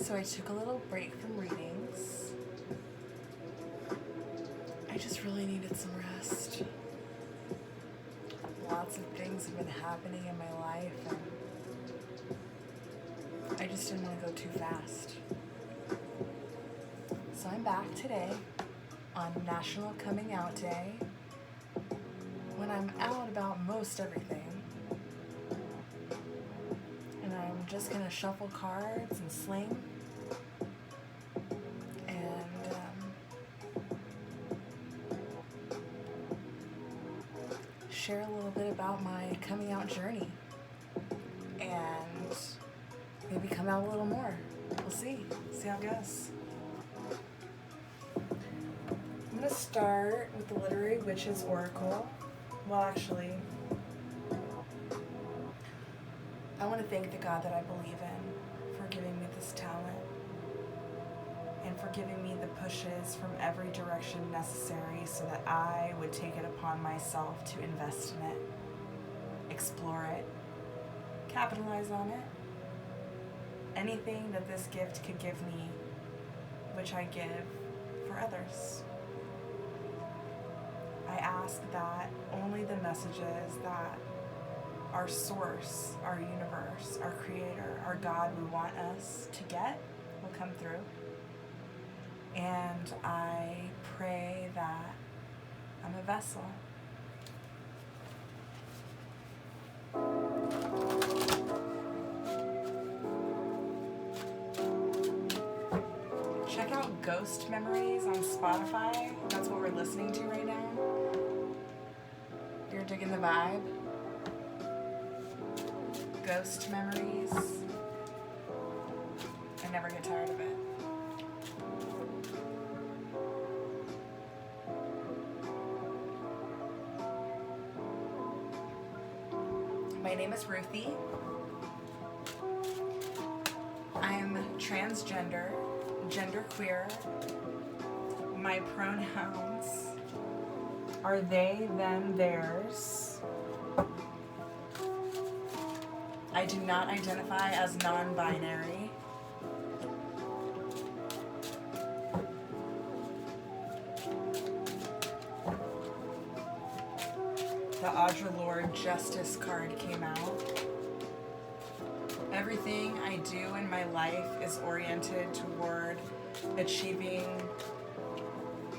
So I took a little break from readings. I just really needed some rest. Lots of things have been happening in my life, and I just didn't want to go too fast. So I'm back today on National Coming Out Day, when I'm out about most everything. And I'm just going to shuffle cards and sling. And share a little bit about my coming out journey. And maybe come out a little more. We'll see. See how it goes. I'm going to start with the Literary Witches Oracle. Well, actually, I want to thank the God that I believe in for giving me this talent and for giving me the pushes from every direction necessary so that I would take it upon myself to invest in it, explore it, capitalize on it. Anything that this gift could give me, which I give for others. I ask that only the messages that our source, our universe, our creator, our God would want us to get will come through. And I pray that I'm a vessel. Check out Ghost Memories on Spotify. That's what we're listening to right now. You're digging the vibe? Ghost Memories. I never get tired of it. My name is Ruthie. I'm transgender, genderqueer. My pronouns are they, them, theirs. I do not identify as non-binary. The Audre Lorde Justice card came out. Everything I do in my life is oriented toward achieving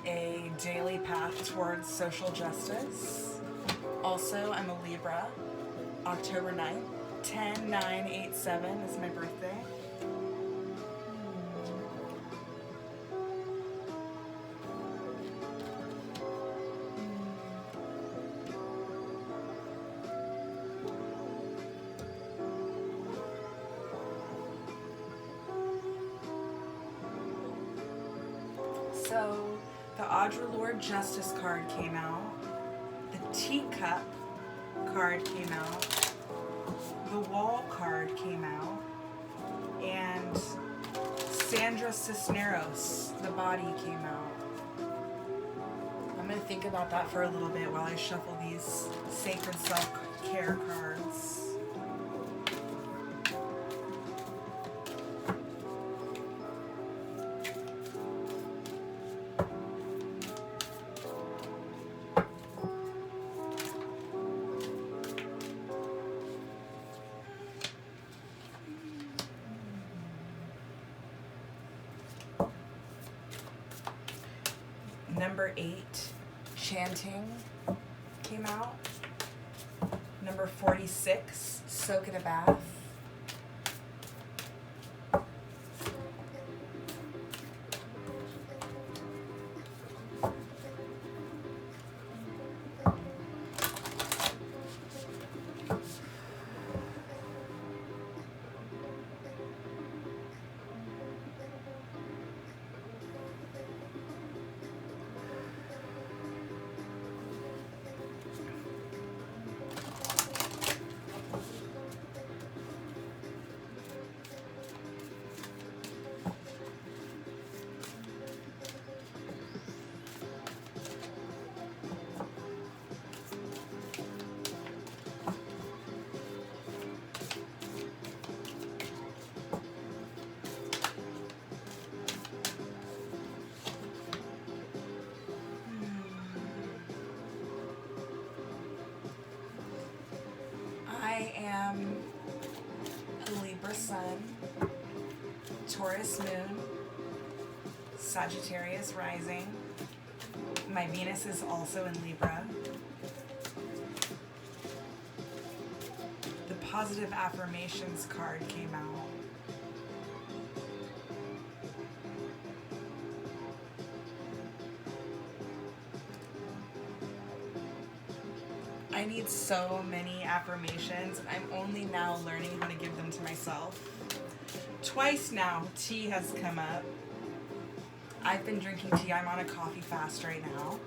a daily path towards social justice. Also, I'm a Libra, October 9th. 10/9/87 is my birthday. So the Audre Lorde Justice card came out. The Teacup card came out. The Wall card came out. And Sandra Cisneros, the Body, came out. I'm going to think about that for a little bit while I shuffle these Sacred Self-Care cards. Number 8, Chanting, came out. Number 46, Soak in a Bath. Libra sun, Taurus moon, Sagittarius rising. My Venus is also in Libra. The positive affirmations card came out. I need so many affirmations, and I'm only now learning how to give them to myself. Twice now, tea has come up. I've been drinking tea. I'm on a coffee fast right now.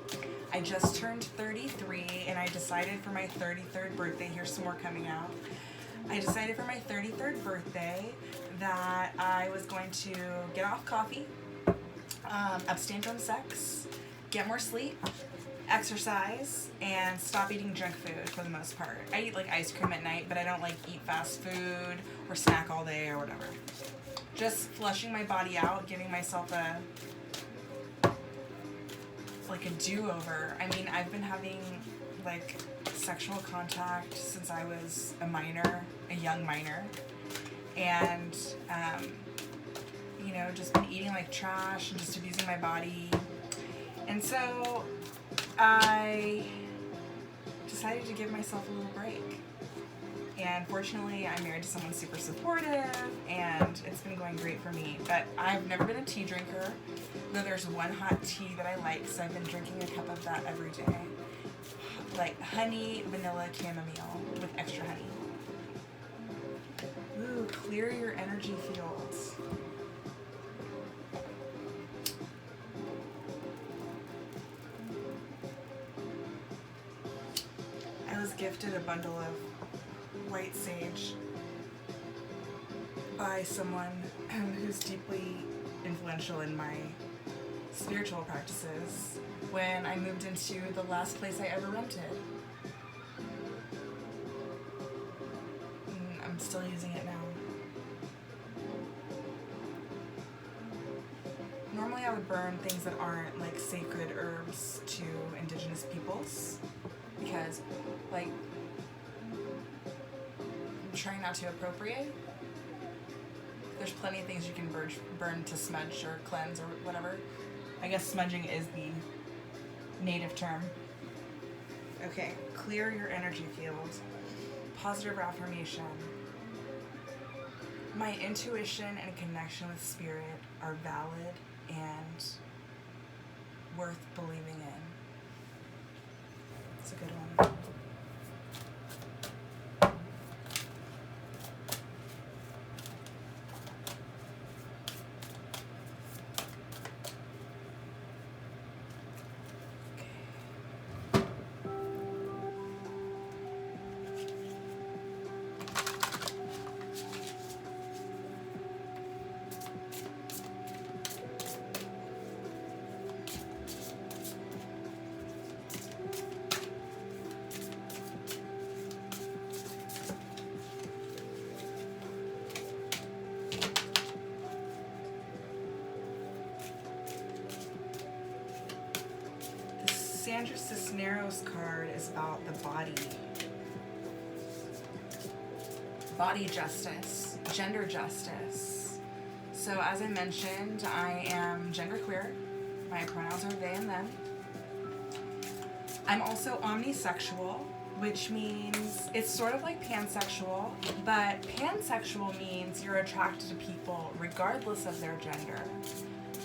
I just turned 33, and I decided for my 33rd birthday, here's some more coming out. I decided for my 33rd birthday that I was going to get off coffee, abstain from sex, get more sleep, exercise, and stop eating junk food for the most part. I eat like ice cream at night, but I don't like eat fast food or snack all day or whatever. Just flushing my body out, giving myself a do-over. I mean, I've been having like sexual contact since I was a young minor, and just been eating like trash and just abusing my body. And so I decided to give myself a little break. And fortunately, I'm married to someone super supportive, and it's been going great for me. But I've never been a tea drinker, though there's one hot tea that I like, so I've been drinking a cup of that every day. Like honey, vanilla, chamomile with extra honey. Ooh, clear your energy fields. I was gifted a bundle of white sage by someone who's deeply influential in my spiritual practices when I moved into the last place I ever rented. And I'm still using it now. Normally I would burn things that aren't like sacred herbs to indigenous peoples because like I'm trying not to appropriate. There's plenty of things you can burn to smudge or cleanse or whatever. I guess smudging is the native term. Okay, clear your energy field. Positive affirmation. My intuition and connection with spirit are valid and worth believing in. It's a good one. Sandra Cisneros card is about the body. Body justice, gender justice. So as I mentioned, I am genderqueer. My pronouns are they and them. I'm also omnisexual, which means it's sort of like pansexual, but pansexual means you're attracted to people regardless of their gender.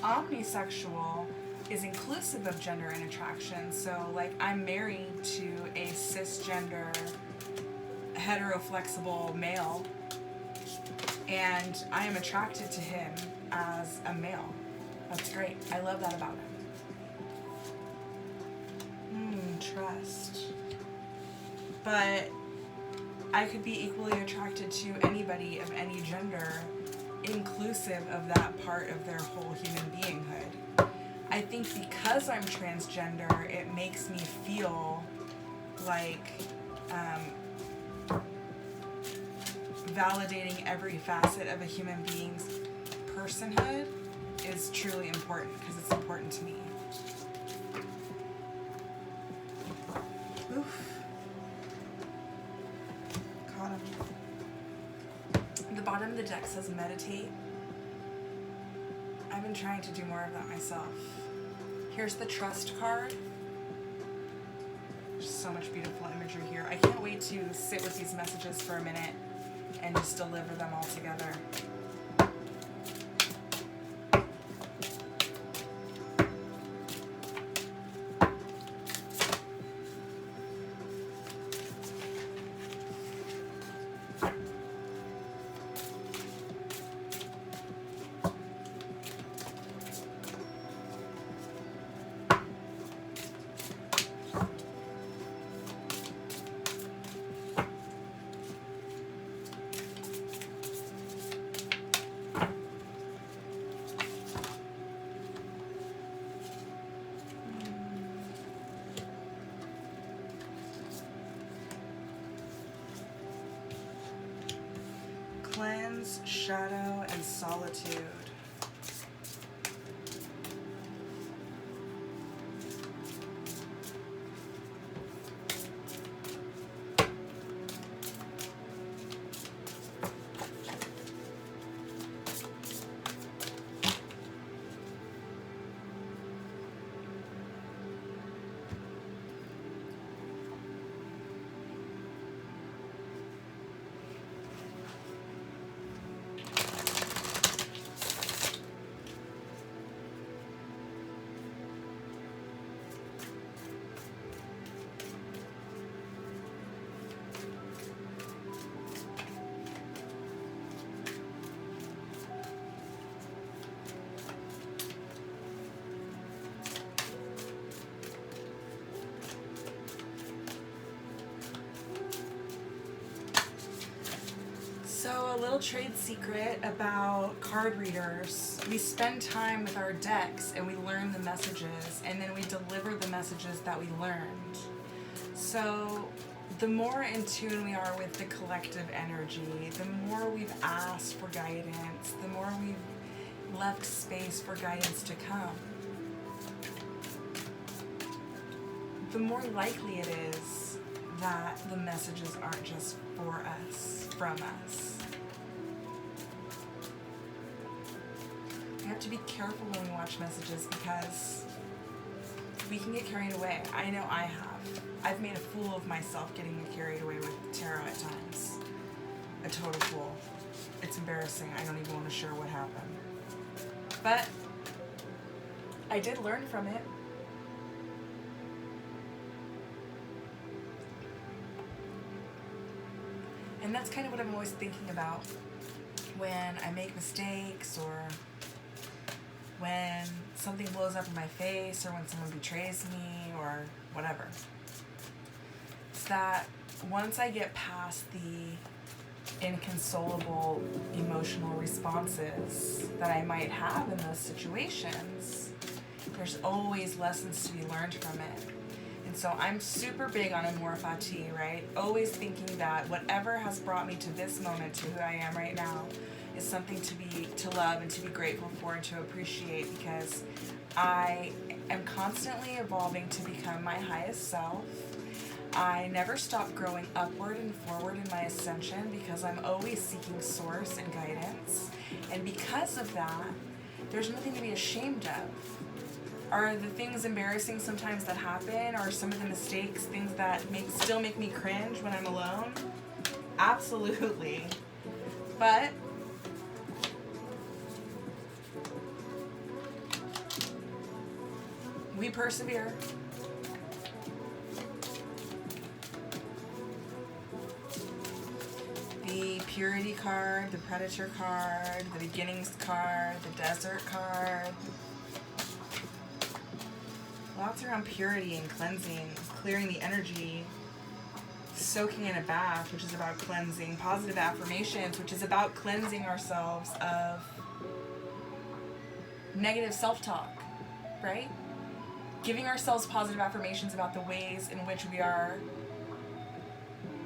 Omnisexual is inclusive of gender and attraction. So like I'm married to a cisgender heteroflexible male, and I am attracted to him as a male. That's great. I love that about him. Trust. But I could be equally attracted to anybody of any gender, inclusive of that part of their whole human beinghood. I think because I'm transgender, it makes me feel like validating every facet of a human being's personhood is truly important because it's important to me. Oof. Caught him. The bottom, the deck says meditate. I've been trying to do more of that myself. Here's the trust card. There's so much beautiful imagery here. I can't wait to sit with these messages for a minute and just deliver them all together. Cleanse, shadow, and solitude. So a little trade secret about card readers. We spend time with our decks and we learn the messages, and then we deliver the messages that we learned. So the more in tune we are with the collective energy, the more we've asked for guidance, the more we've left space for guidance to come, the more likely it is that the messages aren't just for us, from us. We have to be careful when we watch messages because we can get carried away. I know I have. I've made a fool of myself getting carried away with tarot at times. A total fool. It's embarrassing. I don't even want to share what happened. But I did learn from it. And that's kind of what I'm always thinking about when I make mistakes, or when something blows up in my face, or when someone betrays me, or whatever. It's that once I get past the inconsolable emotional responses that I might have in those situations, there's always lessons to be learned from it. And so I'm super big on amour fati, right? Always thinking that whatever has brought me to this moment, to who I am right now, is something to love and to be grateful for and to appreciate, because I am constantly evolving to become my highest self. I never stop growing upward and forward in my ascension because I'm always seeking source and guidance. And because of that, there's nothing to be ashamed of. Are the things embarrassing sometimes that happen? Are some of the mistakes things that still make me cringe when I'm alone? Absolutely. But we persevere. The purity card, the predator card, the beginnings card, the desert card. Lots around purity and cleansing, clearing the energy, soaking in a bath, which is about cleansing, positive affirmations, which is about cleansing ourselves of negative self-talk, right? Giving ourselves positive affirmations about the ways in which we are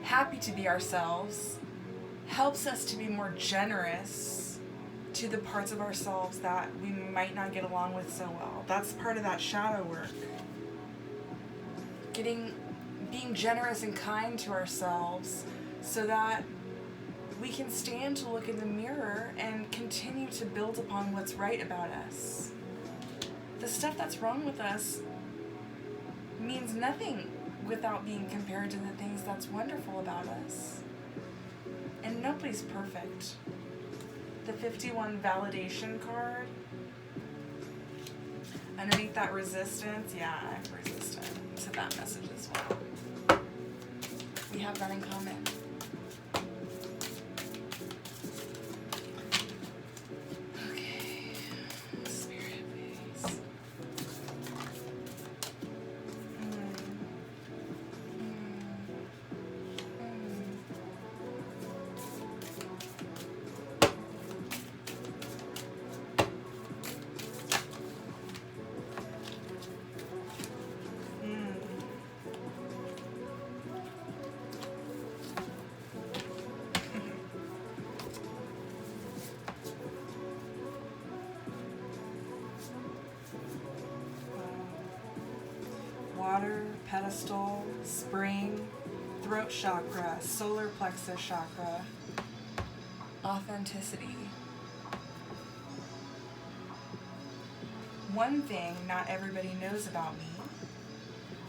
happy to be ourselves helps us to be more generous to the parts of ourselves that we might not get along with so well. That's part of that shadow work. Being generous and kind to ourselves so that we can stand to look in the mirror and continue to build upon what's right about us. The stuff that's wrong with us means nothing without being compared to the things that's wonderful about us. And nobody's perfect. The 51 validation card, underneath that resistance, yeah, I'm resistant to that message as well. We have that in common. Okay, Spirit base. Water, pedestal, spring, throat chakra, solar plexus chakra, authenticity. One thing not everybody knows about me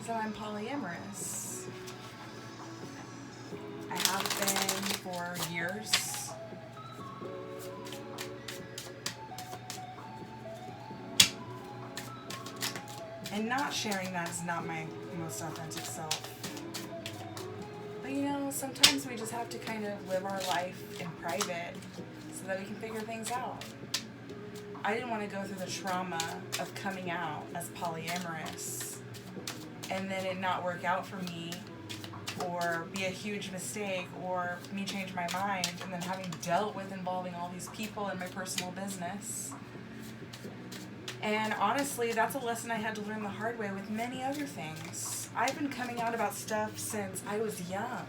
is that I'm polyamorous. I have been for years. And not sharing that is not my most authentic self. But you know, sometimes we just have to kind of live our life in private so that we can figure things out. I didn't want to go through the trauma of coming out as polyamorous and then it not work out for me, or be a huge mistake, or me change my mind, and then having dealt with involving all these people in my personal business. And honestly, that's a lesson I had to learn the hard way with many other things. I've been coming out about stuff since I was young.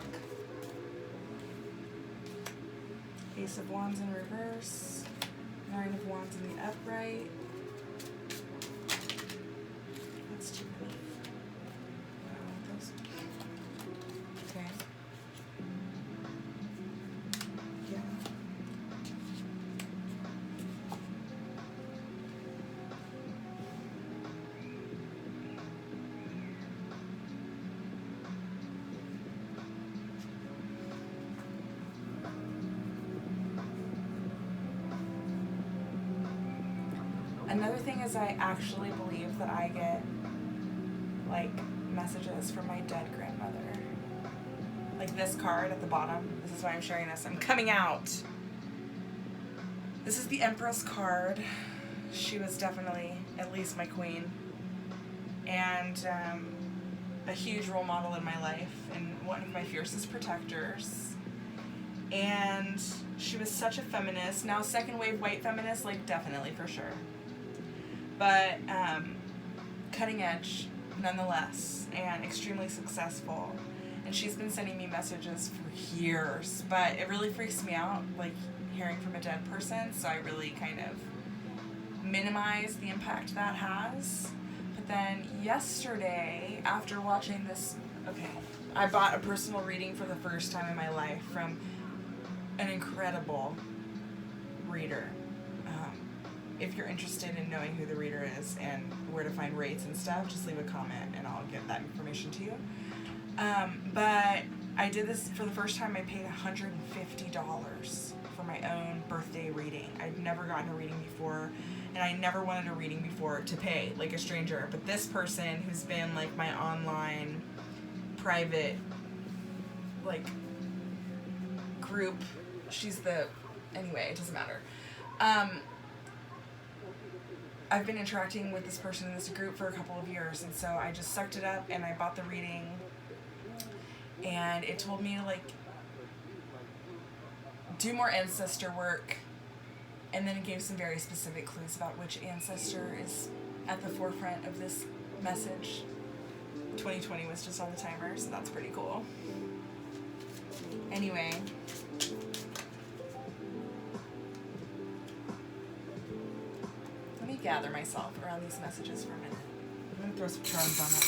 Ace of Wands in reverse. 9 of Wands in the upright. That's too many. Okay. Yeah. Another thing is I actually believe that I get, like, messages from my dead grandmother. Like this card at the bottom. This is why I'm sharing this. I'm coming out. This is the Empress card. She was definitely at least my queen. And a huge role model in my life and one of my fiercest protectors. And she was such a feminist. Now second wave white feminist, like definitely for sure. But cutting edge nonetheless, and extremely successful. And she's been sending me messages for years, but it really freaks me out, like hearing from a dead person, so I really kind of minimize the impact that has. But then yesterday, after watching this, I bought a personal reading for the first time in my life from an incredible reader. If you're interested in knowing who the reader is and where to find rates and stuff, just leave a comment and I'll get that information to you. But I did this for the first time. I paid $150 for my own birthday reading. I'd never gotten a reading before, and I never wanted a reading before to pay, like a stranger. But this person, who's been like my online private like group, anyway, it doesn't matter. I've been interacting with this person in this group for a couple of years, and so I just sucked it up and I bought the reading, and it told me to like do more ancestor work, and then it gave some very specific clues about which ancestor is at the forefront of this message. 2020 was just on the timer, so that's pretty cool. Anyway, let me gather myself around these messages for a minute. I'm gonna throw some charms on it.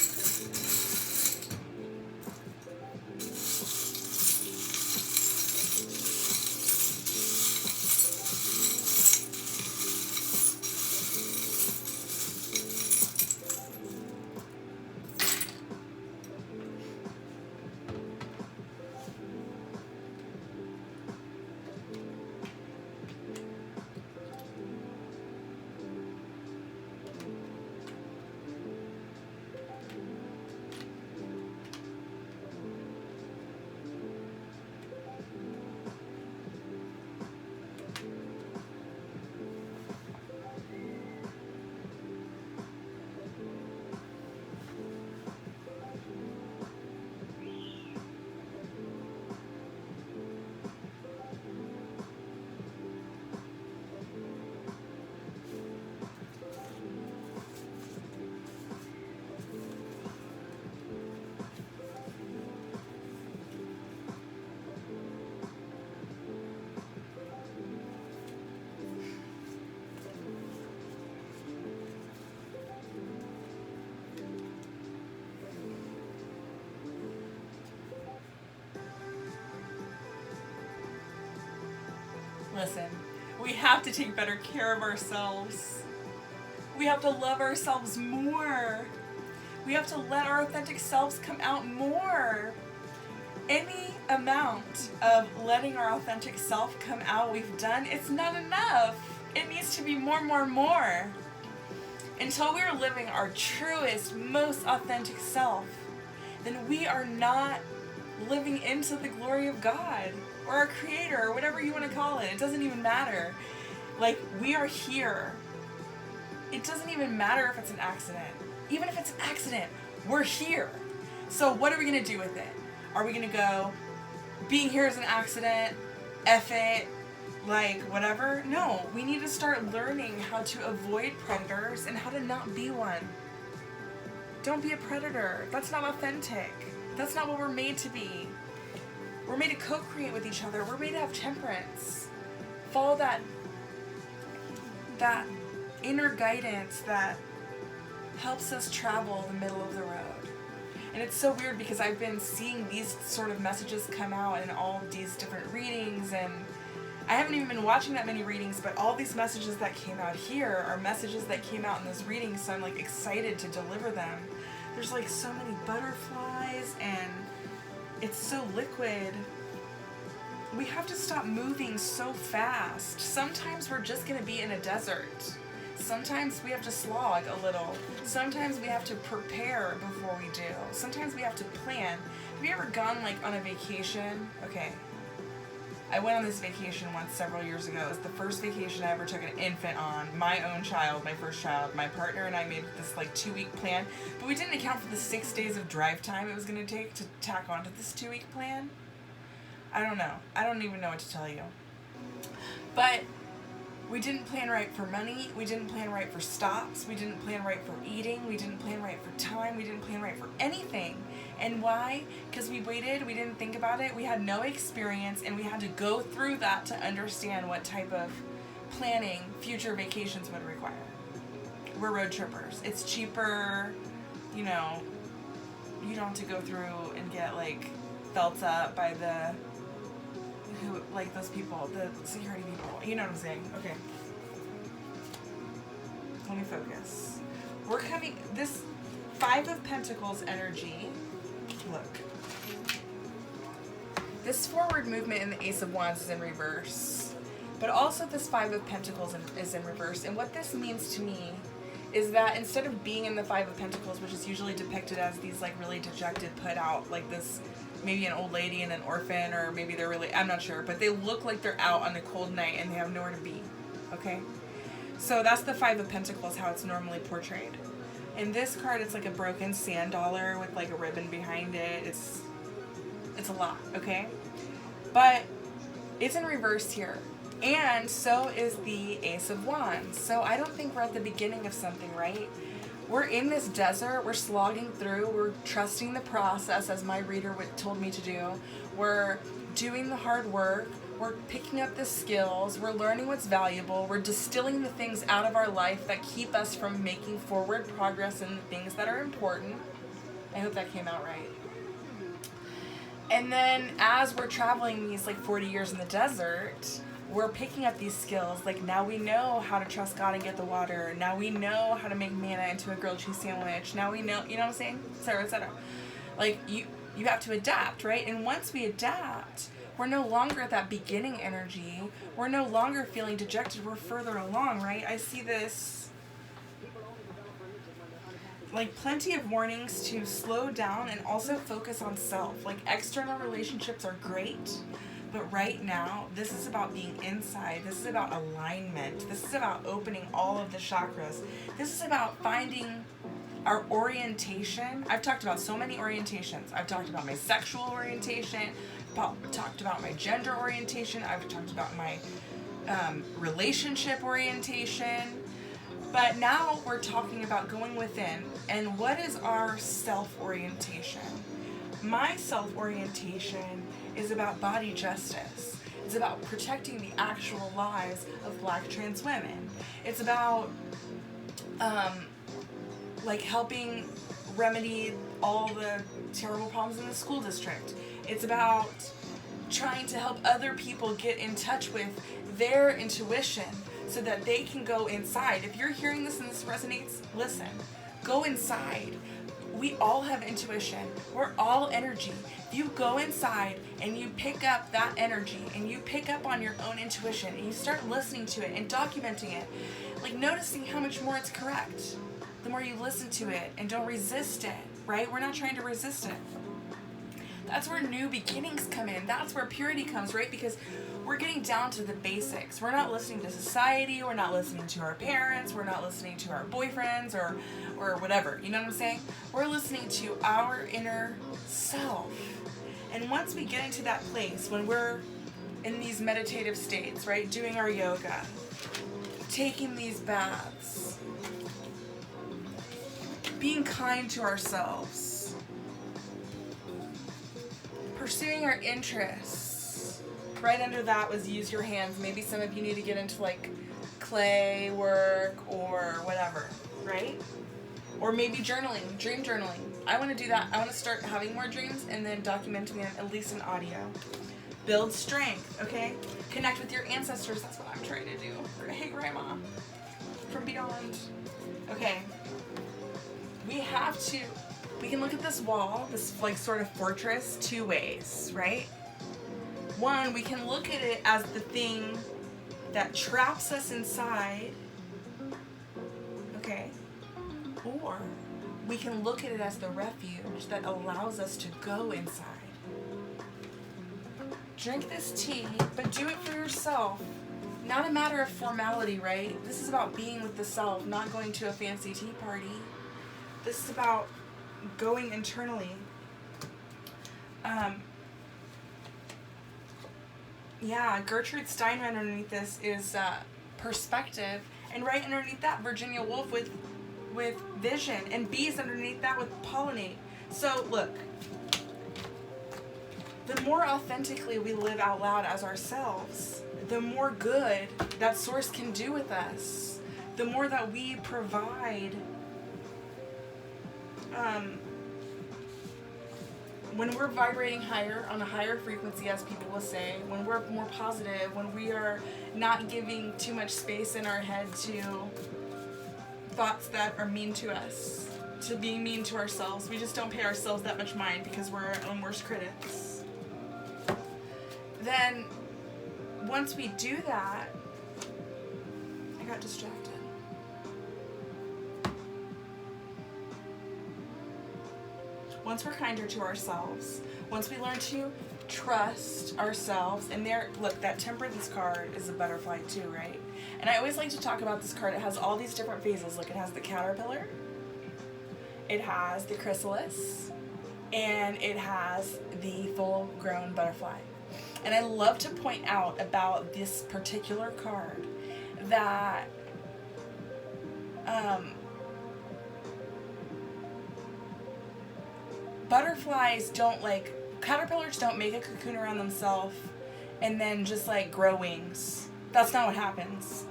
Listen, we have to take better care of ourselves. We have to love ourselves more. We have to let our authentic selves come out more. Any amount of letting our authentic self come out we've done, it's not enough. It needs to be more, more, more. Until we are living our truest, most authentic self, then we are not living into the glory of God or our Creator or whatever you want to call it. It doesn't even matter. Like, we are here. It doesn't even matter if it's an accident. Even if it's an accident, we're here. So what are we going to do with it? Are we going to go, being here is an accident, F it, like whatever? No, we need to start learning how to avoid predators and how to not be one. Don't be a predator. That's not authentic. That's not what we're made to be. We're made to co-create with each other. We're made to have temperance. Follow that inner guidance that helps us travel the middle of the road. And it's so weird because I've been seeing these sort of messages come out in all these different readings, and I haven't even been watching that many readings, but all these messages that came out here are messages that came out in this reading, so I'm like excited to deliver them. There's like so many butterflies and it's so liquid. We have to stop moving so fast. Sometimes we're just going to be in a desert. Sometimes we have to slog a little. Sometimes we have to prepare before we do. Sometimes we have to plan. Have you ever gone like on a vacation? Okay. I went on this vacation once several years ago. It was the first vacation I ever took an infant on. My own child, my first child. My partner and I made this like 2-week plan. But we didn't account for the 6 days of drive time it was going to take to tack onto this 2-week plan. I don't know. I don't even know what to tell you. But we didn't plan right for money. We didn't plan right for stops. We didn't plan right for eating. We didn't plan right for time. We didn't plan right for anything. And why? Because we waited. We didn't think about it. We had no experience, and we had to go through that to understand what type of planning future vacations would require. We're road trippers. It's cheaper, you know, you don't have to go through and get like felt up by like those people, the security people. You know what I'm saying? Okay. Let me focus. We're coming, this 5 of Pentacles energy, look. This forward movement in the Ace of Wands is in reverse. But also this 5 of Pentacles is in reverse. And what this means to me is that instead of being in the 5 of Pentacles, which is usually depicted as these like really dejected, put out, like this, maybe an old lady and an orphan, or maybe they're really, I'm not sure, but they look like they're out on a cold night and they have nowhere to be, okay? So that's the 5 of Pentacles, how it's normally portrayed. In this card, it's like a broken sand dollar with like a ribbon behind it. It's a lot, okay? But it's in reverse here. And so is the Ace of Wands. So I don't think we're at the beginning of something, right? We're in this desert, we're slogging through, we're trusting the process as my reader told me to do. We're doing the hard work, we're picking up the skills, we're learning what's valuable, we're distilling the things out of our life that keep us from making forward progress in the things that are important. I hope that came out right. And then as we're traveling these like 40 years in the desert, we're picking up these skills. Like now we know how to trust God and get the water. Now we know how to make manna into a grilled cheese sandwich. Now we know, you know what I'm saying? Et cetera, et cetera. Like you have to adapt, right? And once we adapt, we're no longer at that beginning energy. We're no longer feeling dejected. We're further along, right? I see this like plenty of warnings to slow down and also focus on self. Like external relationships are great, but right now, this is about being inside. This is about alignment. This is about opening all of the chakras. This is about finding our orientation. I've talked about so many orientations. I've talked about my sexual orientation, talked about my gender orientation. I've talked about my relationship orientation. But now we're talking about going within, and what is our self-orientation? My self-orientation is about body justice. It's about protecting the actual lives of Black trans women. It's about like helping remedy all the terrible problems in the school district. It's about trying to help other people get in touch with their intuition so that they can go inside. If you're hearing this and this resonates, listen. Go inside. We all have intuition. We're all energy. If you go inside and you pick up that energy and you pick up on your own intuition and you start listening to it and documenting it, like noticing how much more it's correct, the more you listen to it and don't resist it, right? We're not trying to resist it. That's where new beginnings come in. That's where purity comes, right? Because we're getting down to the basics. We're not listening to society. We're not listening to our parents. We're not listening to our boyfriends or whatever. You know what I'm saying? We're listening to our inner self. And once we get into that place, when we're in these meditative states, right? Doing our yoga, taking these baths, being kind to ourselves, pursuing our interests. Right under that was use your hands. Maybe some of you need to get into like clay work or whatever, right? Or maybe journaling, dream journaling. I want to do that. I want to start having more dreams and then documenting them, at least in audio. Build strength, okay? Connect with your ancestors. That's what I'm trying to do. Hey, Grandma, from beyond. Okay. We can look at this wall, this like sort of fortress, two ways, right? One, we can look at it as the thing that traps us inside, okay? Or we can look at it as the refuge that allows us to go inside. Drink this tea, but do it for yourself. Not a matter of formality, right? This is about being with the self, not going to a fancy tea party. This is about going internally. Yeah, Gertrude Stein right underneath this is perspective, and right underneath that, Virginia Woolf with vision, and bees underneath that with pollinate. So look, the more authentically we live out loud as ourselves, the more good that source can do with us, the more that we provide. When we're vibrating higher, on a higher frequency, as people will say, when we're more positive, when we are not giving too much space in our head to thoughts that are mean to us, to being mean to ourselves, we just don't pay ourselves that much mind because we're our own worst critics. Then, once we do that, I got distracted. Once we're kinder to ourselves, once we learn to trust ourselves, and there, look, that temperance card is a butterfly too, right? And I always like to talk about this card. It has all these different phases. Look, it has the caterpillar, it has the chrysalis, and it has the full-grown butterfly. And I love to point out about this particular card that butterflies don't caterpillars don't make a cocoon around themselves and then just like grow wings. That's not what happens.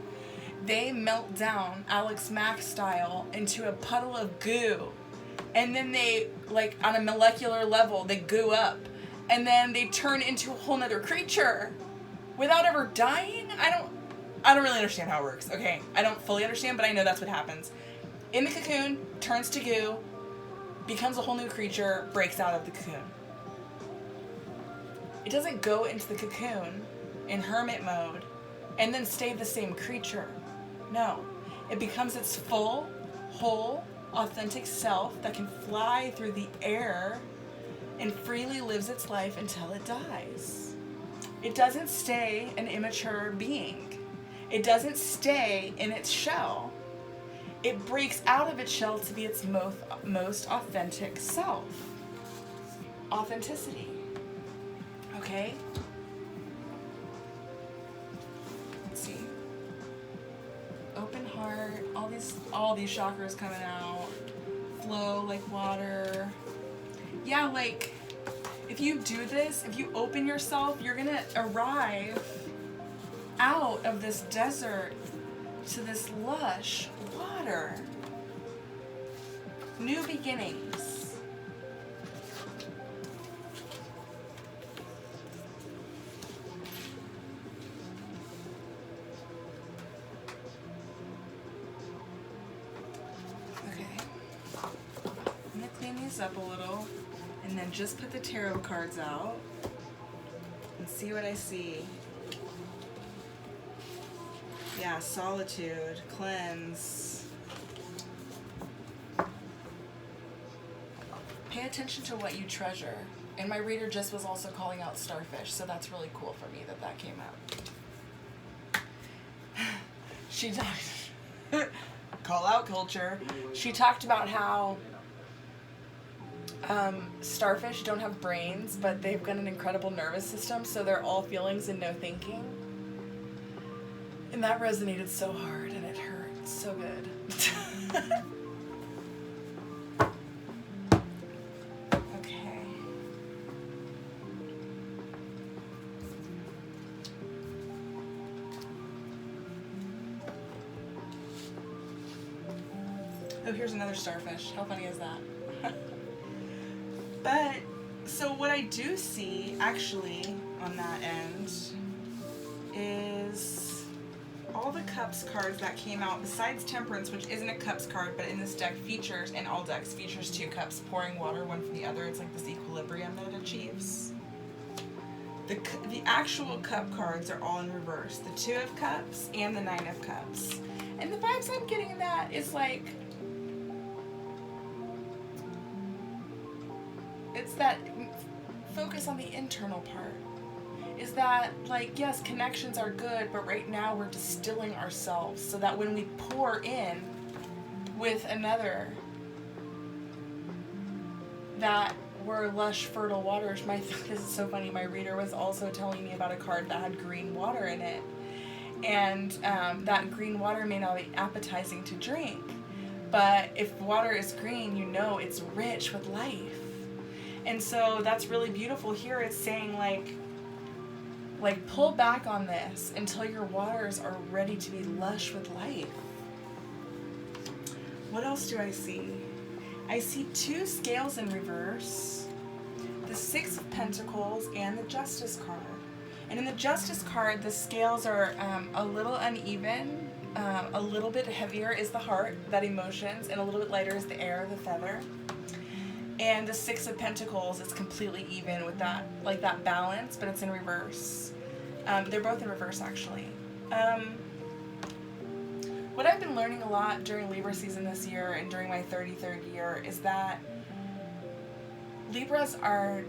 They melt down, Alex Mack style, into a puddle of goo. And then they, like on a molecular level, they goo up. And then they turn into a whole nother creature without ever dying. I don't really understand how it works. Okay, I don't fully understand, but I know that's what happens. In the cocoon, turns to goo, becomes a whole new creature, breaks out of the cocoon. It doesn't go into the cocoon in hermit mode and then stay the same creature. No, it becomes its full, whole, authentic self that can fly through the air and freely lives its life until it dies. It doesn't stay an immature being. It doesn't stay in its shell. It breaks out of its shell to be its most authentic self. Authenticity. Okay? Let's see. Open heart. All these chakras coming out. Flow like water. Yeah, like, if you do this, if you open yourself, you're gonna arrive out of this desert to this lush water. New beginnings. clean these up a little and then just put the tarot cards out and see what I see. Yeah, solitude, cleanse. Pay attention to what you treasure. And my reader just was also calling out starfish, so that's really cool for me that that came out. She talked, call out culture. She talked about how starfish don't have brains, but they've got an incredible nervous system, so they're all feelings and no thinking. And that resonated so hard, and it hurt so good. Okay. Oh, here's another starfish. How funny is that? But, so what I do see, actually, on that end, is all the Cups cards that came out, besides Temperance, which isn't a Cups card, but in this deck features, and all decks features two cups pouring water one from the other. It's like this equilibrium that it achieves. The actual Cup cards are all in reverse. The Two of Cups and the Nine of Cups. And the vibes I'm getting in that is like, it's that focus on the internal part. Is that, like, yes, connections are good, but right now we're distilling ourselves so that when we pour in with another, that we're lush, fertile waters. This is so funny. My reader was also telling me about a card that had green water in it. And that green water may not be appetizing to drink, but if water is green, you know it's rich with life. And so that's really beautiful. Here it's saying, like pull back on this until your waters are ready to be lush with life. What else do I see? I see two scales in reverse, the Six of Pentacles and the Justice card. And in the Justice card, the scales are a little uneven, a little bit heavier is the heart, that emotions, and a little bit lighter is the air, the feather. And the Six of Pentacles is completely even with that, like that balance, but it's in reverse. They're both in reverse, actually. What I've been learning a lot during Libra season this year and during my 33rd year is that Libras are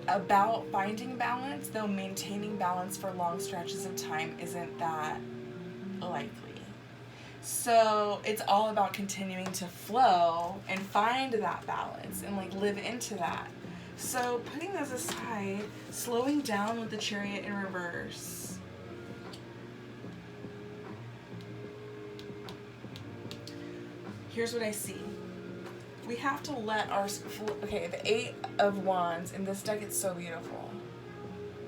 about finding balance, though maintaining balance for long stretches of time isn't that likely. So it's all about continuing to flow and find that balance and like live into that. So putting those aside, slowing down with the Chariot in reverse. Here's what I see. We have to let our, okay, the Eight of Wands in this deck, it's so beautiful.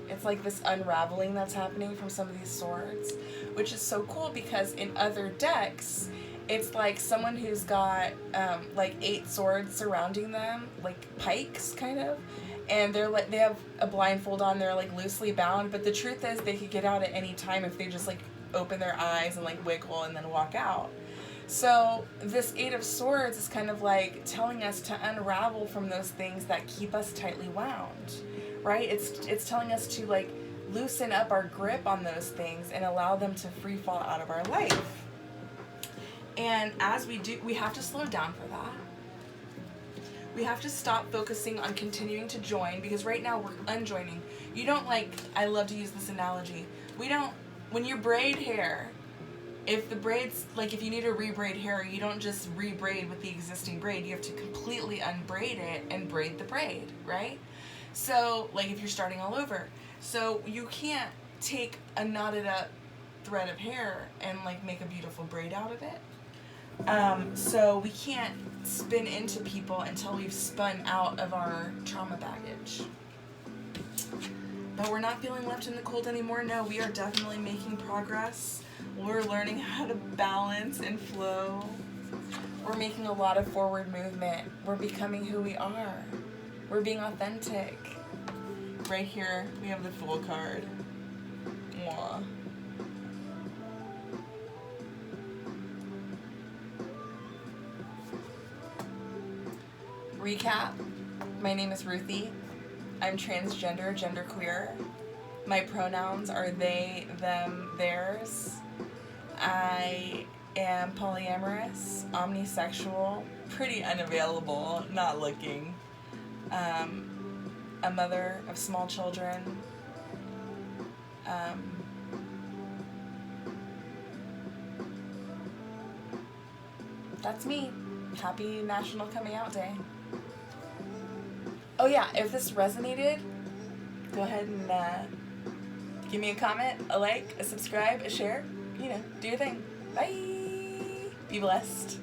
It's like this unraveling that's happening from some of these swords, which is so cool because in other decks, it's like someone who's got like 8 swords surrounding them, like pikes kind of, and they're like, they have a blindfold on, they're like loosely bound, but the truth is they could get out at any time if they just like open their eyes and like wiggle and then walk out. So this Eight of Swords is kind of like telling us to unravel from those things that keep us tightly wound, right? It's telling us to like loosen up our grip on those things and allow them to free fall out of our life. And as we do, we have to slow down for that. We have to stop focusing on continuing to join, because right now we're unjoining. You don't like, I love to use this analogy. When you braid hair, if the braids, like if you need to rebraid hair, you don't just rebraid with the existing braid. You have to completely unbraid it and braid the braid, right? So like if you're starting all over. So you can't take a knotted up thread of hair and like make a beautiful braid out of it. So we can't spin into people until we've spun out of our trauma baggage. But we're not feeling left in the cold anymore. No, we are definitely making progress. We're learning how to balance and flow. We're making a lot of forward movement. We're becoming who we are. We're being authentic. Right here, we have the Fool card. Mwah. Recap. My name is Ruthie. I'm transgender, genderqueer. My pronouns are they, them, theirs. I am polyamorous, omnisexual, pretty unavailable, not looking. A mother of small children. That's me. Happy National Coming Out Day. Oh yeah, if this resonated, go ahead and give me a comment, a like, a subscribe, a share. You know, do your thing. Bye. Be blessed.